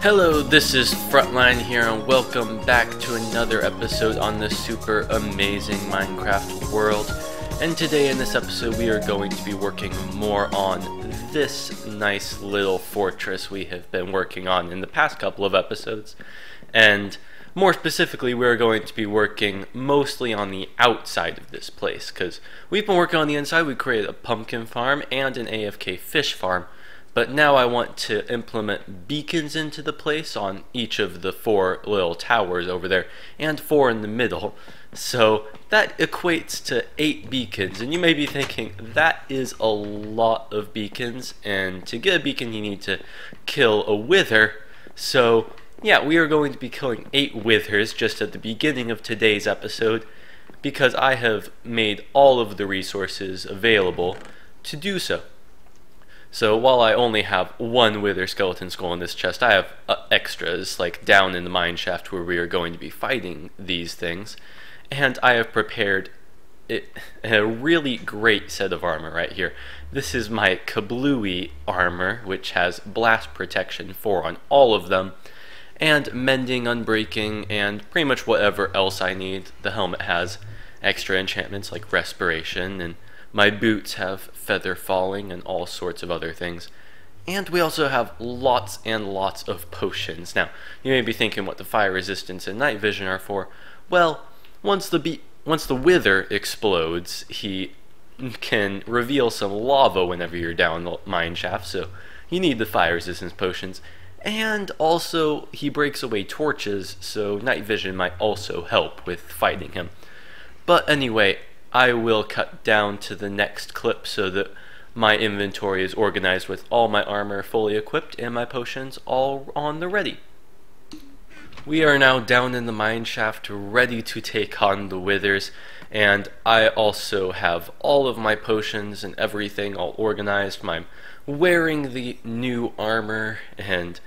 Hello, this is FrontMINE here, and welcome back to another episode on the super amazing Minecraft world. And today in this episode we are going to be working more on this nice little fortress we have been working on in the past couple of episodes. And more specifically, we're going to be working mostly on the outside of this place, because we've been working on the inside. We created a pumpkin farm and an AFK fish farm. But now I want to implement beacons into the place on each of the 4 little towers over there, and 4 in the middle. So that equates to 8 beacons, and you may be thinking, that is a lot of beacons, and to get a beacon you need to kill a wither. So yeah, we are going to be killing 8 withers just at the beginning of today's episode, because I have made all of the resources available to do so. So while I only have 1 wither skeleton skull in this chest, I have extras like down in the mine shaft where we are going to be fighting these things. And I have prepared a really great set of armor right here. This is my kablooey armor, which has blast protection 4 on all of them, and mending, unbreaking, and pretty much whatever else I need. The helmet has extra enchantments like respiration, and my boots have feather falling and all sorts of other things. And we also have lots and lots of potions. Now, you may be thinking what the fire resistance and night vision are for. Well, once the wither explodes, he can reveal some lava whenever you're down the mine shaft, so you need the fire resistance potions. And also, he breaks away torches, so night vision might also help with fighting him. But anyway, I will cut down to the next clip so that my inventory is organized with all my armor fully equipped and my potions all on the ready. We are now down in the mine shaft ready to take on the withers, and I also have all of my potions and everything all organized. I'm wearing the new armor, and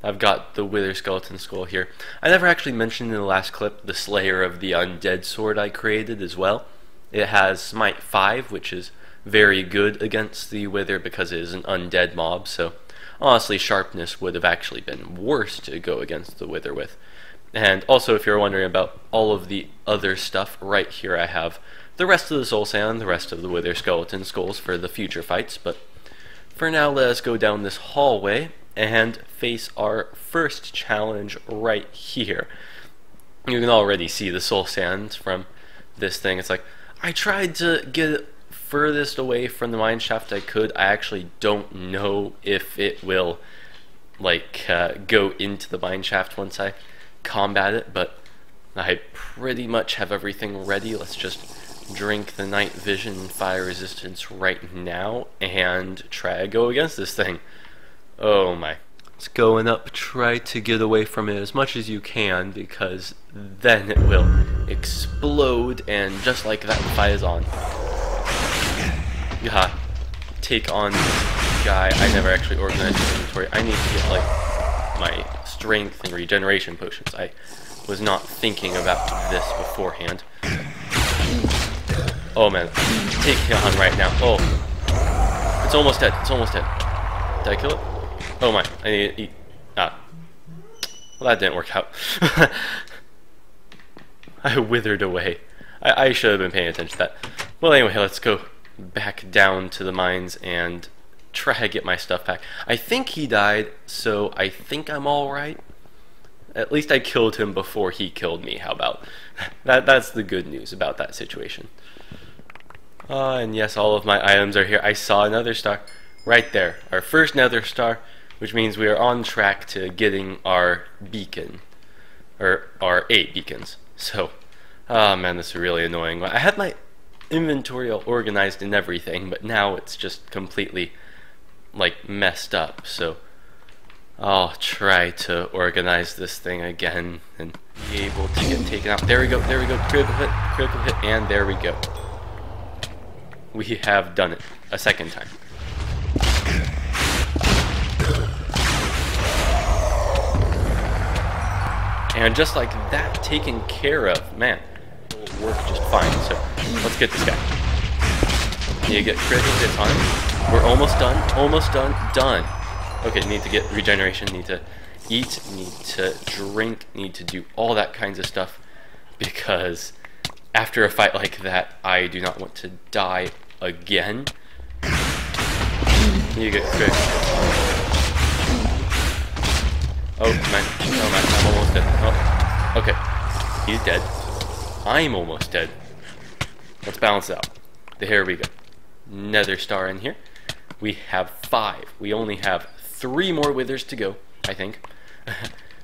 I've got the wither skeleton skull here. I never actually mentioned in the last clip the Slayer of the Undead sword I created as well. It has Smite 5, which is very good against the wither because it is an undead mob, so honestly sharpness would have actually been worse to go against the wither with. And also, if you're wondering about all of the other stuff, right here I have the rest of the soul sand, the rest of the wither skeleton skulls for the future fights. But for now, let us go down this hallway and face our first challenge right here. You can already see the soul sand from this thing. It's like, I tried to get it furthest away from the mine shaft I could. I actually don't know if it will go into the mine shaft once I combat it, but I pretty much have everything ready. Let's just drink the night vision and fire resistance right now and try to go against this thing. Oh my. It's going up. Try to get away from it as much as you can, because then it will explode, and just like that, the fight is on. Yeah, take on this guy. I never actually organized the inventory. I need to get my strength and regeneration potions. I was not thinking about this beforehand. Oh man, take it on right now. Oh, it's almost dead. It's almost dead. Did I kill it? Oh my, I need to eat. Ah. Well, that didn't work out. I withered away. I should have been paying attention to that. Well, anyway, let's go back down to the mines and try to get my stuff back. I think he died, so I think I'm alright. At least I killed him before he killed me. How about that? That's the good news about that situation. And yes, all of my items are here. I saw another star right there. Our first nether star, which means we are on track to getting our beacon, or our 8 beacons. So, oh man, this is really annoying. I had my inventory all organized and everything, but now it's just completely messed up. So I'll try to organize this thing again and be able to get taken out. There we go, critical hit, and there we go. We have done it a second time. And just like that, taken care of, man, it will work just fine. So let's get this guy. Need to get critical hits on him. We're almost done, done. Okay, need to get regeneration, need to eat, need to drink, need to do all that kinds of stuff, because after a fight like that, I do not want to die again. You get quick. Oh man, I'm almost dead. Oh, okay. He's dead. I'm almost dead. Let's balance it out. Here we go. Nether star in here. We have 5. We only have 3 more withers to go, I think.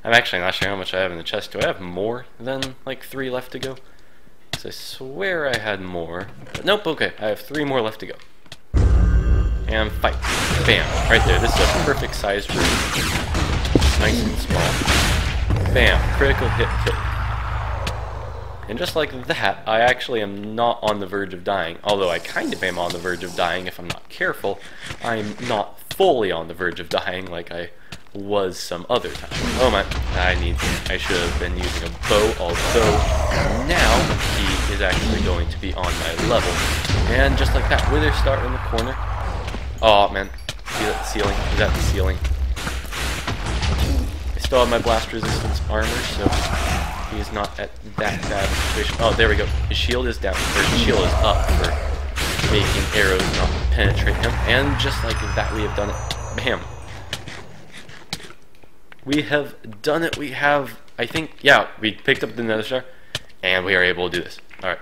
I'm actually not sure how much I have in the chest. Do I have more than like 3 left to go? Because I swear I had more. But nope, okay. I have 3 more left to go. And fight. Bam. Right there. This is a perfect sized room. Nice and small. Bam. Critical hit kill. And just like that, I actually am not on the verge of dying. Although I kind of am on the verge of dying if I'm not careful. I'm not fully on the verge of dying like I was some other time. Oh my, I should have been using a bow, although now he is actually going to be on my level. And just like that, wither star in the corner. Oh man, see that ceiling? Is that the ceiling? I still have my blast resistance armor, so he is not at that bad of a situation. Oh, there we go. His shield is down, or his shield is up for making arrows not penetrate him. And just like that, we have done it. Bam. We have done it. We have, I think, yeah, we picked up the nether star, and we are able to do this. Alright.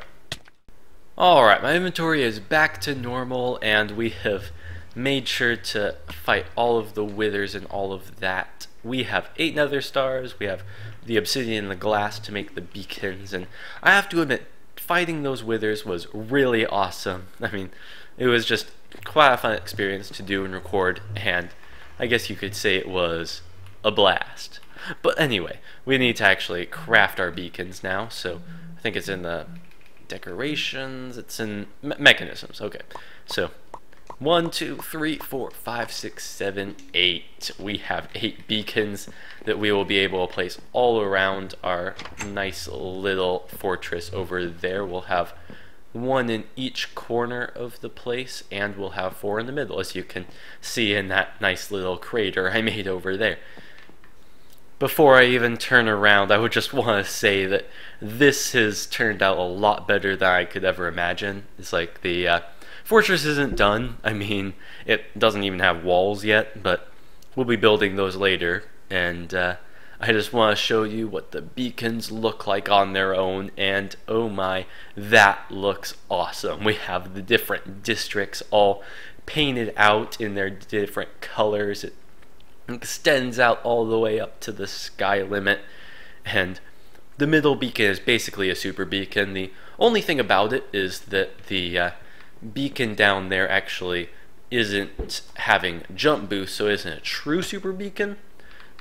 Alright, my inventory is back to normal, and we have made sure to fight all of the withers and all of that. We have 8 nether stars, we have the obsidian and the glass to make the beacons, and I have to admit, fighting those withers was really awesome. I mean, it was just quite a fun experience to do and record, and I guess you could say it was a blast. But anyway, we need to actually craft our beacons now, so I think it's in the decorations, it's in mechanisms. Okay, so 1, 2, 3, 4, 5, 6, 7, 8. We have 8 beacons that we will be able to place all around our nice little fortress over there. We'll have 1 in each corner of the place, and we'll have 4 in the middle, as you can see in that nice little crater I made over there. Before I even turn around, I would just want to say that this has turned out a lot better than I could ever imagine. It's like the fortress isn't done. I mean, it doesn't even have walls yet, but we'll be building those later. And I just want to show you what the beacons look like on their own, and oh my, that looks awesome. We have the different districts all painted out in their different colors. It extends out all the way up to the sky limit, and the middle beacon is basically a super beacon. The only thing about it is that the beacon down there actually isn't having jump boost, so it isn't a true super beacon,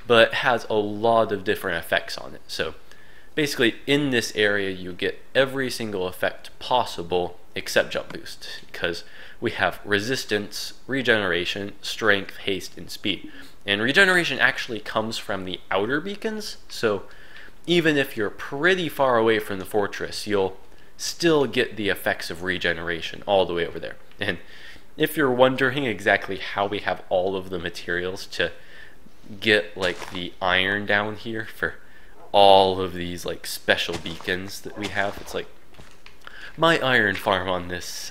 but has a lot of different effects on it. So basically in this area you get every single effect possible except jump boost, because we have resistance, regeneration, strength, haste, and speed. And regeneration actually comes from the outer beacons, so even if you're pretty far away from the fortress, you'll still get the effects of regeneration all the way over there. And if you're wondering exactly how we have all of the materials to get like the iron down here for all of these like special beacons that we have, it's like my iron farm on this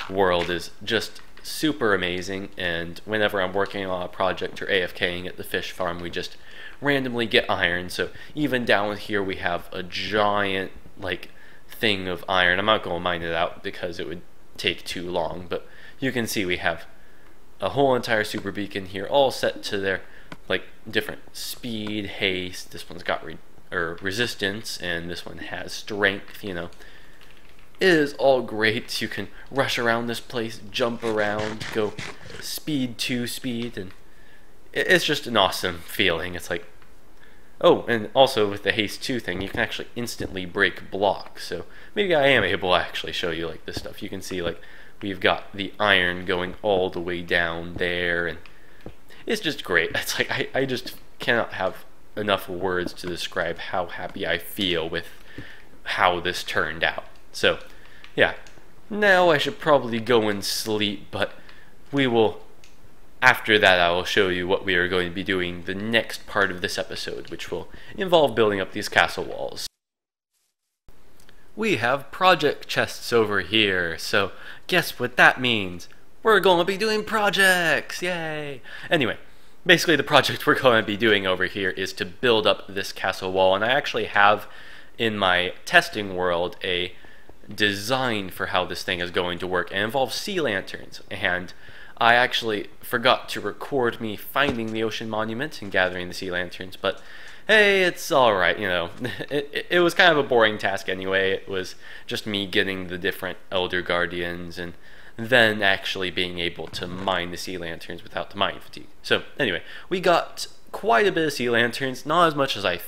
world is just super amazing, and whenever I'm working on a project or AFKing at the fish farm, we just randomly get iron. So even down here we have a giant like thing of iron. I'm not going to mine it out because it would take too long, but you can see we have a whole entire super beacon here, all set to their like different speed, haste. This one's got resistance, and this one has strength. You know, it is all great. You can rush around this place, jump around, go speed to speed, and it's just an awesome feeling. It's like, oh, and also with the haste 2 thing, you can actually instantly break blocks. So maybe I am able to actually show you like this stuff. You can see like we've got the iron going all the way down there, and it's just great. It's like I just cannot have enough words to describe how happy I feel with how this turned out. So yeah, now I should probably go and sleep, but we will after that, I will show you what we are going to be doing the next part of this episode, which will involve building up these castle walls. We have project chests over here, so guess what that means? We're going to be doing projects! Yay! Anyway, basically the project we're going to be doing over here is to build up this castle wall, and I actually have in my testing world a design for how this thing is going to work, and it involves sea lanterns, and I actually forgot to record me finding the ocean monument and gathering the sea lanterns, but hey, it's alright, you know. It was kind of a boring task anyway. It was just me getting the different Elder Guardians and then actually being able to mine the sea lanterns without the mining fatigue. So anyway, we got quite a bit of sea lanterns, not as much as I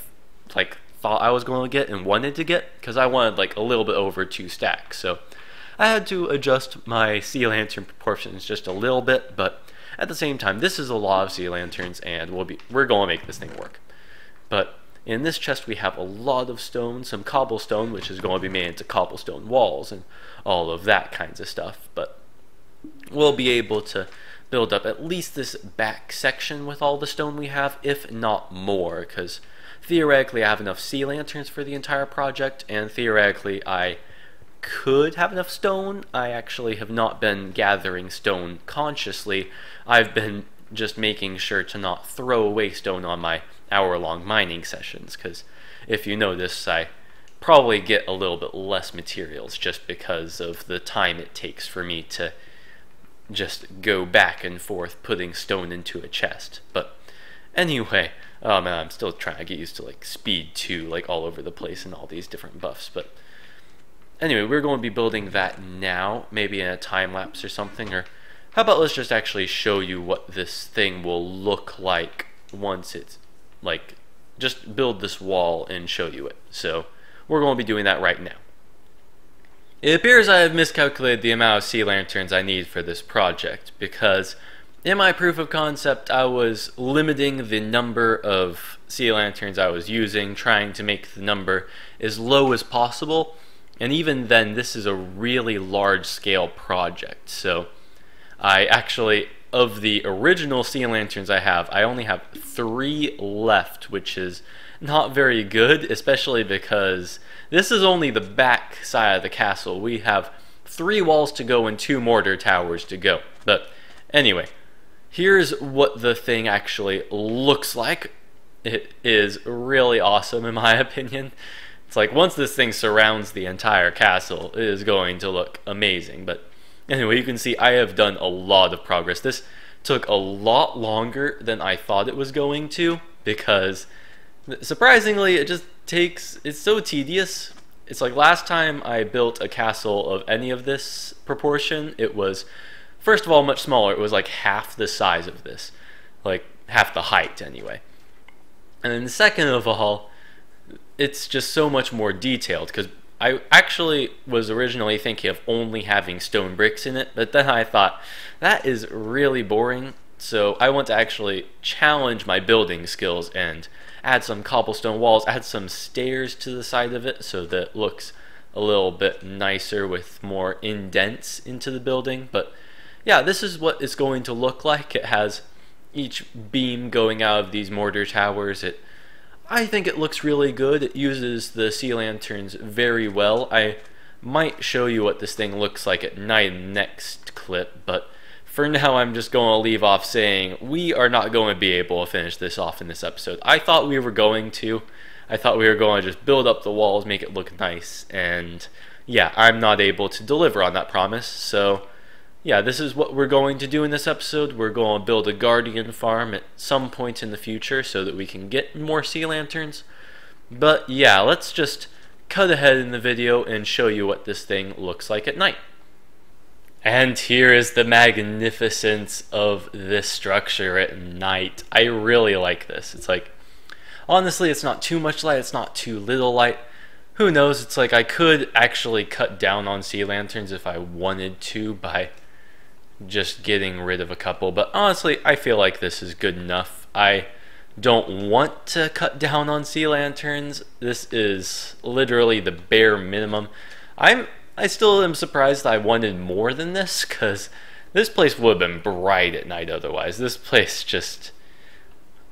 thought I was going to get and wanted to get, because I wanted like a little bit over 2 stacks. So I had to adjust my sea lantern proportions just a little bit, but at the same time, this is a lot of sea lanterns, and we're going to make this thing work. But in this chest we have a lot of stone, some cobblestone, which is going to be made into cobblestone walls and all of that kinds of stuff. But we'll be able to build up at least this back section with all the stone we have, if not more, because theoretically I have enough sea lanterns for the entire project, and theoretically I could have enough stone. I actually have not been gathering stone consciously. I've been just making sure to not throw away stone on my hour-long mining sessions, because if you notice, I probably get a little bit less materials just because of the time it takes for me to just go back and forth putting stone into a chest. But anyway, oh man, I'm still trying to get used to like speed 2 like all over the place and all these different buffs. But anyway, we're going to be building that now, maybe in a time lapse or something, or how about let's just actually show you what this thing will look like once it's like, just build this wall and show you it. So we're going to be doing that right now. It appears I have miscalculated the amount of sea lanterns I need for this project, because in my proof of concept I was limiting the number of sea lanterns I was using, trying to make the number as low as possible, and even then this is a really large scale project. So I actually, of the original sea lanterns I have, I only have 3 left, which is not very good, especially because this is only the back side of the castle. We have 3 walls to go and 2 mortar towers to go. But anyway, here's what the thing actually looks like. It is really awesome in my opinion. It's like once this thing surrounds the entire castle, it is going to look amazing. But anyway, you can see I have done a lot of progress. This took a lot longer than I thought it was going to, because surprisingly it just takes, it's so tedious. It's like last time I built a castle of any of this proportion, it was first of all much smaller. It was like half the size of this, like half the height anyway. And then second of all, it's just so much more detailed, because I actually was originally thinking of only having stone bricks in it, but then I thought that is really boring, so I want to actually challenge my building skills and add some cobblestone walls, add some stairs to the side of it so that it looks a little bit nicer with more indents into the building. But yeah, this is what it's going to look like. It has each beam going out of these mortar towers. I think it looks really good. It uses the sea lanterns very well. I might show you what this thing looks like at night in the next clip, but for now I'm just going to leave off saying we are not going to be able to finish this off in this episode. I thought we were going to. I thought we were going to just build up the walls, make it look nice, and yeah, I'm not able to deliver on that promise. So yeah, this is what we're going to do in this episode. We're going to build a guardian farm at some point in the future so that we can get more sea lanterns. But yeah, let's just cut ahead in the video and show you what this thing looks like at night. And here is the magnificence of this structure at night. I really like this. It's like, honestly, it's not too much light, it's not too little light. Who knows, it's like I could actually cut down on sea lanterns if I wanted to by just getting rid of a couple, but honestly I feel like this is good enough. I don't want to cut down on sea lanterns. This is literally the bare minimum. I still am surprised I wanted more than this, because This place would have been bright at night otherwise. This place just,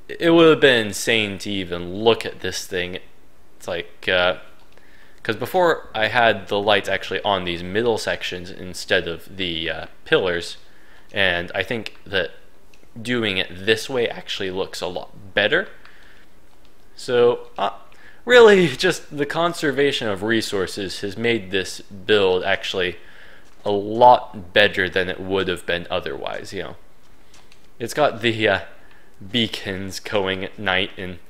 it would have been insane to even look at this thing. It's like, because before I had the lights actually on these middle sections instead of the pillars, and I think that doing it this way actually looks a lot better. So really just the conservation of resources has made this build actually a lot better than it would have been otherwise. You know, it's got the beacons going at night, and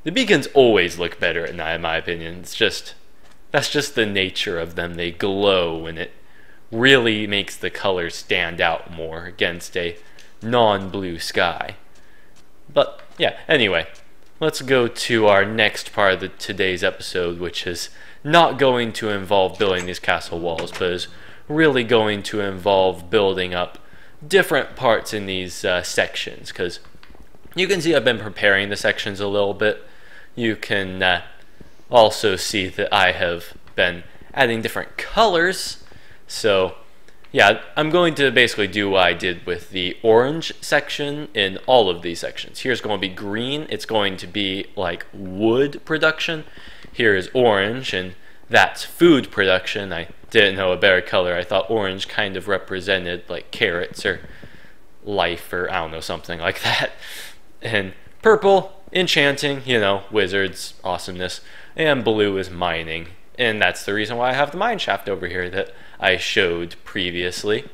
the beacons always look better at night in my opinion. It's just, that's just the nature of them. They glow, and it really makes the colors stand out more against a non-blue sky. But yeah, anyway, let's go to our next part of today's episode, which is not going to involve building these castle walls, but is really going to involve building up different parts in these sections, because you can see I've been preparing the sections a little bit. You can also see that I have been adding different colors. So yeah, I'm going to basically do what I did with the orange section in all of these sections. Here's going to be green. It's going to be like wood production. Here is orange, and that's food production. I didn't know a better color. I thought orange kind of represented like carrots or life, or I don't know, something like that. And purple, enchanting, you know, wizards, awesomeness. And blue is mining. And that's the reason why I have the mine shaft over here that I showed previously,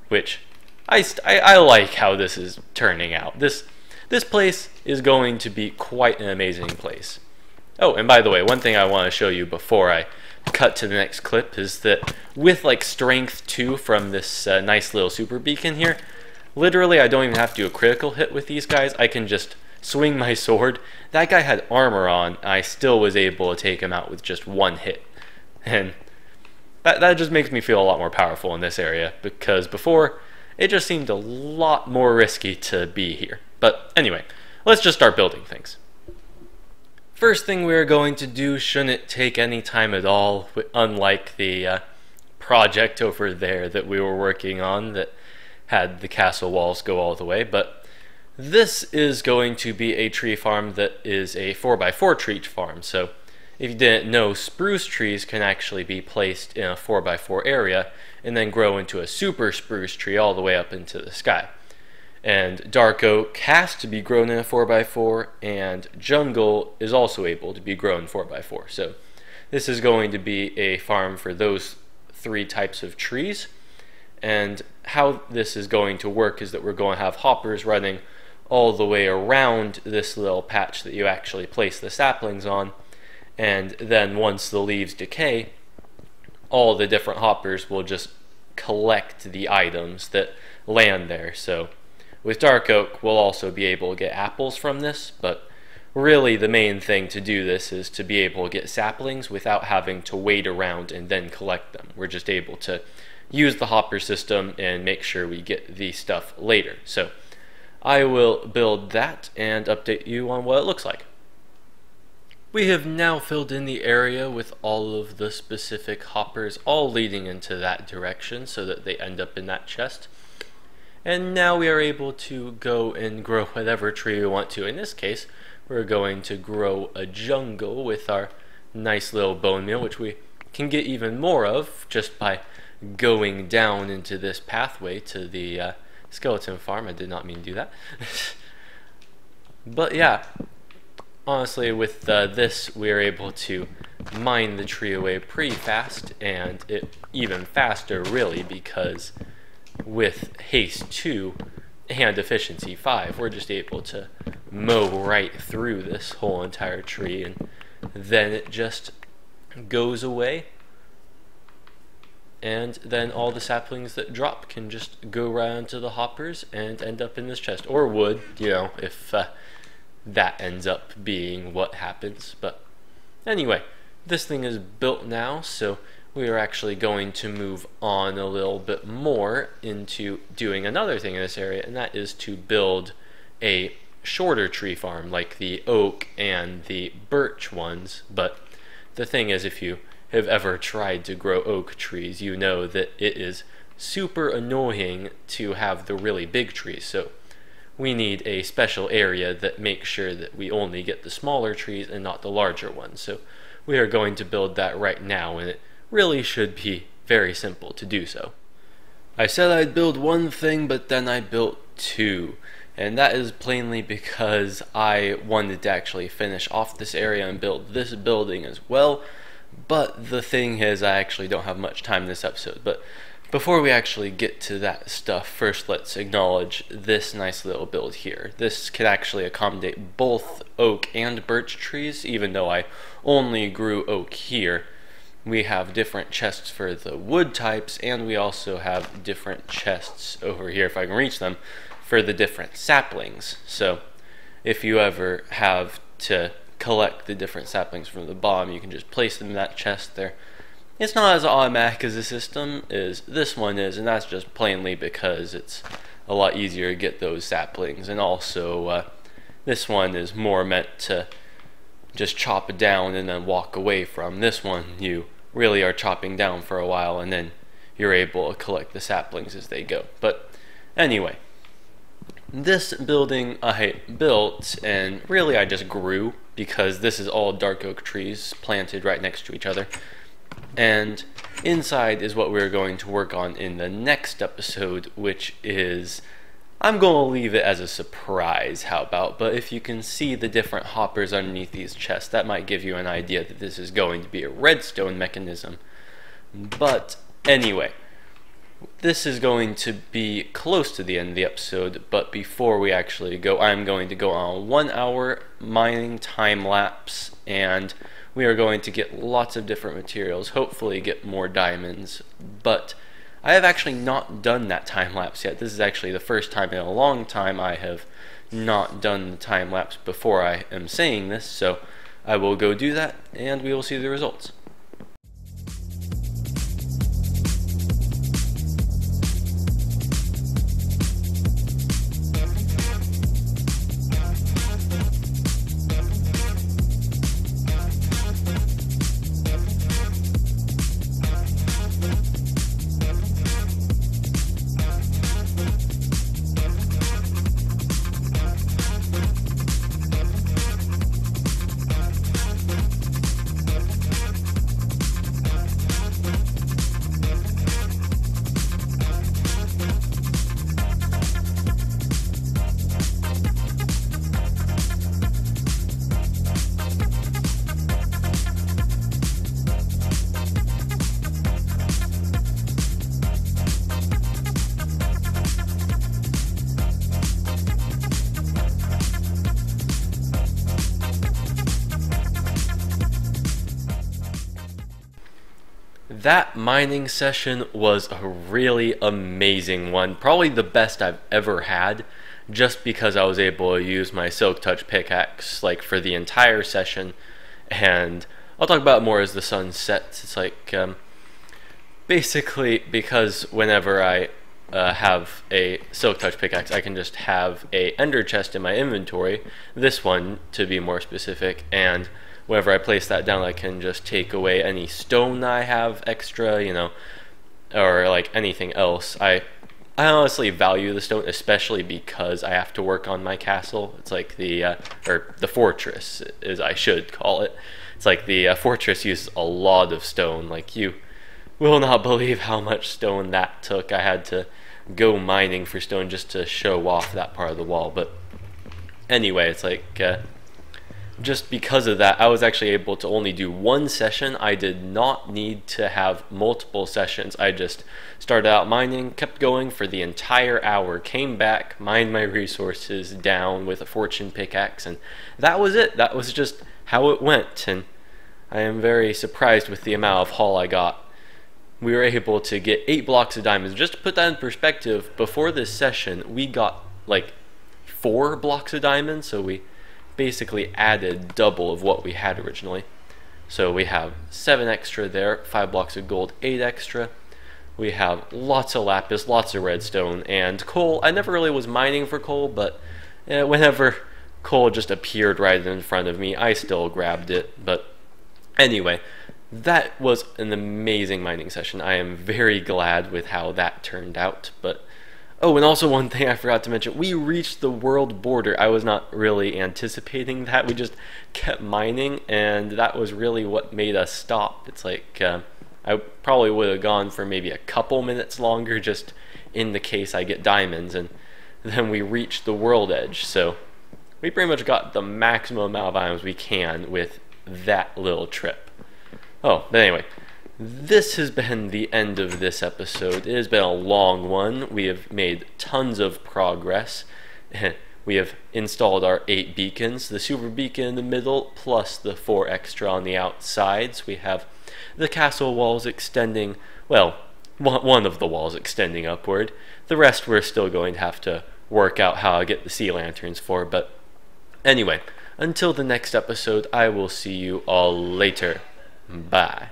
which I like how this is turning out. This place is going to be quite an amazing place. Oh, and by the way, one thing I want to show you before I cut to the next clip is that with like strength 2 from this nice little super beacon here, literally I don't even have to do a critical hit with these guys. I can just swing my sword. That guy had armor on. I still was able to take him out with just one hit. And that just makes me feel a lot more powerful in this area, because before it just seemed a lot more risky to be here. But anyway, let's just start building things. First thing we're going to do shouldn't take any time at all, unlike the project over there that we were working on that had the castle walls go all the way. But this is going to be a tree farm that is a 4x4 tree farm. So if you didn't know, spruce trees can actually be placed in a 4x4 area and then grow into a super spruce tree all the way up into the sky. And dark oak has to be grown in a 4x4, and jungle is also able to be grown 4x4. So this is going to be a farm for those 3 types of trees. And how this is going to work is that we're going to have hoppers running all the way around this little patch that you actually place the saplings on. And then once the leaves decay, all the different hoppers will just collect the items that land there. So with dark oak, we'll also be able to get apples from this, but really the main thing to do this is to be able to get saplings without having to wait around and then collect them. We're just able to use the hopper system and make sure we get the stuff later. So I will build that and update you on what it looks like. We have now filled in the area with all of the specific hoppers all leading into that direction so that they end up in that chest. And now we are able to go and grow whatever tree we want to. In this case, we're going to grow a jungle with our nice little bone meal, which we can get even more of just by going down into this pathway to the skeleton farm. I did not mean to do that. But yeah, honestly, with this, we are able to mine the tree away pretty fast, and it even faster really, because with haste 2 and efficiency 5, we're just able to mow right through this whole entire tree, and then it just goes away, and then all the saplings that drop can just go right onto the hoppers and end up in this chest, or wood, you know, if that ends up being what happens. But anyway, this thing is built now, so we are actually going to move on a little bit more into doing another thing in this area, and that is to build a shorter tree farm like the oak and the birch ones. But the thing is, if you have ever tried to grow oak trees, you know that it is super annoying to have the really big trees. So we need a special area that makes sure that we only get the smaller trees and not the larger ones. So we are going to build that right now, and it really should be very simple to do so. I said I'd build one thing, but then I built two. And that is plainly because I wanted to actually finish off this area and build this building as well. But the thing is, I actually don't have much time in this episode. But before we actually get to that stuff, first let's acknowledge this nice little build here. This can actually accommodate both oak and birch trees, even though I only grew oak here. We have different chests for the wood types, and we also have different chests over here, if I can reach them, for the different saplings. So if you ever have to collect the different saplings from the bottom, you can just place them in that chest there. It's not as automatic as the system is this one is, and that's just plainly because it's a lot easier to get those saplings, and also this one is more meant to just chop it down and then walk away from. This one you really are chopping down for a while and then you're able to collect the saplings as they go. But anyway, this building I built, and really I just grew because this is all dark oak trees planted right next to each other. And inside is what we're going to work on in the next episode, which is, I'm going to leave it as a surprise, how about? But if you can see the different hoppers underneath these chests, that might give you an idea that this is going to be a redstone mechanism. But anyway, this is going to be close to the end of the episode, but before we actually go, I'm going to go on a 1 hour mining time lapse, and we are going to get lots of different materials, hopefully get more diamonds, but I have actually not done that time lapse yet. This is actually the first time in a long time I have not done the time lapse before I am saying this, so I will go do that and we will see the results. That mining session was a really amazing one, probably the best I've ever had, just because I was able to use my Silk Touch pickaxe like for the entire session, and I'll talk about it more as the sun sets. It's like basically because whenever I have a Silk Touch pickaxe, I can just have a ender chest in my inventory, this one to be more specific, and whenever I place that down, I can just take away any stone I have extra, you know, or like anything else. I honestly value the stone, especially because I have to work on my castle. It's like the fortress, as I should call it. It's like the fortress uses a lot of stone. Like, you will not believe how much stone that took. I had to go mining for stone just to show off that part of the wall. But anyway, it's like just because of that, I was actually able to only do one session. I did not need to have multiple sessions. I just started out mining, kept going for the entire hour, came back, mined my resources down with a fortune pickaxe, and that was it. That was just how it went, and I am very surprised with the amount of haul I got. We were able to get 8 blocks of diamonds. Just to put that in perspective, before this session, we got like 4 blocks of diamonds, so we basically added double of what we had originally. So we have 7 extra there, 5 blocks of gold, 8 extra. We have lots of lapis, lots of redstone, and coal. I never really was mining for coal, but whenever coal just appeared right in front of me, I still grabbed it. But anyway, that was an amazing mining session. I am very glad with how that turned out. But oh, and also one thing I forgot to mention, we reached the world border. I was not really anticipating that. We just kept mining, and that was really what made us stop. It's like I probably would have gone for maybe a couple minutes longer just in the case I get diamonds, and then we reached the world edge. So we pretty much got the maximum amount of items we can with that little trip. Oh, but anyway, this has been the end of this episode. It has been a long one. We have made tons of progress. We have installed our 8 beacons, the super beacon in the middle, plus the 4 extra on the outsides. We have the castle walls extending, well, one of the walls extending upward. The rest we're still going to have to work out how to get the sea lanterns for. But anyway, until the next episode, I will see you all later. Bye.